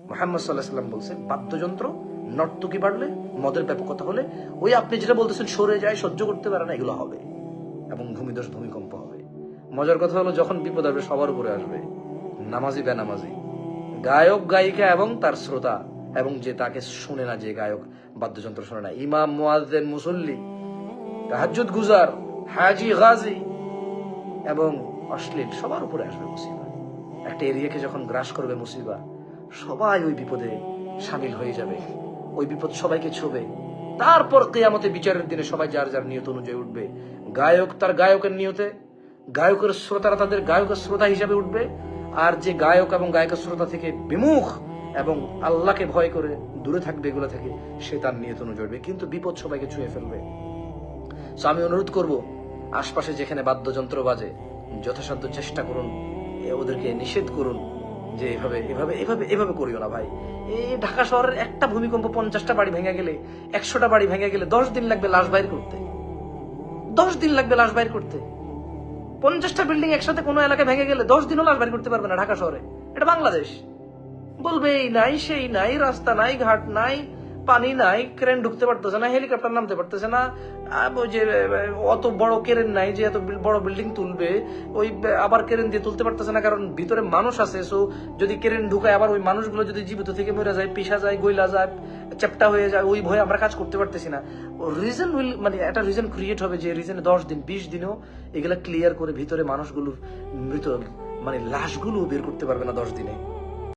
মুহাম্মদ সাল্লাল্লাহু আলাইহি ওয়াসাল্লাম বলছেন, বাদ্যযন্ত্র নর্তকী বাড়লে, মদের ব্যাপকতা হলে, ওই আপনি যেটা বলতেছেন সরে যায়, সহ্য করতে পারে না, এগুলো হবে এবং ভূমিধস ভূমিকম্প হবে। মজার কথা হলো, যখন বিপদ আসবে সবার উপরে আসবে, নামাজি বেনামাজি, গায়ক গায়িকা এবং তার শ্রোতা, এবং যে তাকে শুনে না, যে গায়ক বাদ্যযন্ত্র শুনে না, ইমাম, মুয়াজ্জিন, মুসল্লি, তাহাজ্জুদ গুজার, হাজি, গাজী এবং অশ্লীল, সবার উপরে আসবে মুসিবা। একটা এরিয়াকে যখন গ্রাস করবে মুসিবা, সবাই ওই বিপদে সামিল হয়ে যাবে, ওই বিপদ সবাইকে ছোবে। তারপর কিয়ামতে বিচারের দিনে সবাই যার যার নিয়ত অনুযায়ী উঠবে। গায়ক তার গায়কের নিয়তে, গায়কের শ্রোতারা তাদের গায়কের শ্রোতা হিসাবে উঠবে, আর যে গায়ক এবং গায়কের শ্রোতা থেকে বিমুখ এবং আল্লাহকে ভয় করে দূরে থাকবে এগুলো থেকে, সে তার নিয়ত অনুযায়ী উঠবে, কিন্তু বিপদ সবাইকে ছুঁয়ে ফেলবে। সো আমি অনুরোধ করব, আশপাশে যেখানে বাদ্যযন্ত্র বাজে যথাসাধ্য চেষ্টা করুন, ওদেরকে নিষেধ করুন যে এভাবে এভাবে এভাবে এভাবে করিও না ভাই। এই ঢাকা শহরের একটা ভূমিকম্প 50টা বাড়ি ভেঙে গেলে, 100টা বাড়ি ভেঙে গেলে 10 দিন লাগবে লাশ বাইর করতে। 10 দিন লাগবে লাশ বাইর করতে। 50টা বিল্ডিং একসাথে কোনো এলাকায় ভেঙে গেলে 10 দিনও লাশ বাইর করতে পারবে না ঢাকা শহরে। এটা বাংলাদেশ। বলবে এই নাই সেই নাই, রাস্তা নাই, ঘাট নাই, পানি নাই, ক্রেন ঢুকতে পারতেছে না, হেলিকপ্টার নামতে পারতেছে না, ওই যে অত বড় ক্রেন নাই যে এত বড় বিল্ডিং তুলবে, ওই আবার ক্রেন দিয়ে তুলতে পারতেছে না কারণ ভিতরে মানুষ আছে। সো যদি ক্রেন ঢুকায়, আবার ওই মানুষগুলো যদি জীবিত থেকে মরে যায়, পিসা যায়, গইলা যায়, চ্যাপটা হয়ে যায়, ওই ভয়ে আমরা কাজ করতে পারতেছি না। রিজন উইল, মানে একটা রিজন ক্রিয়েট হবে, যে রিজনে 10 দিন 20 দিনেও এগুলা ক্লিয়ার করে ভিতরে মানুষগুলোর মৃত মানে লাশগুলো বের করতে পারবে না 10 দিনে।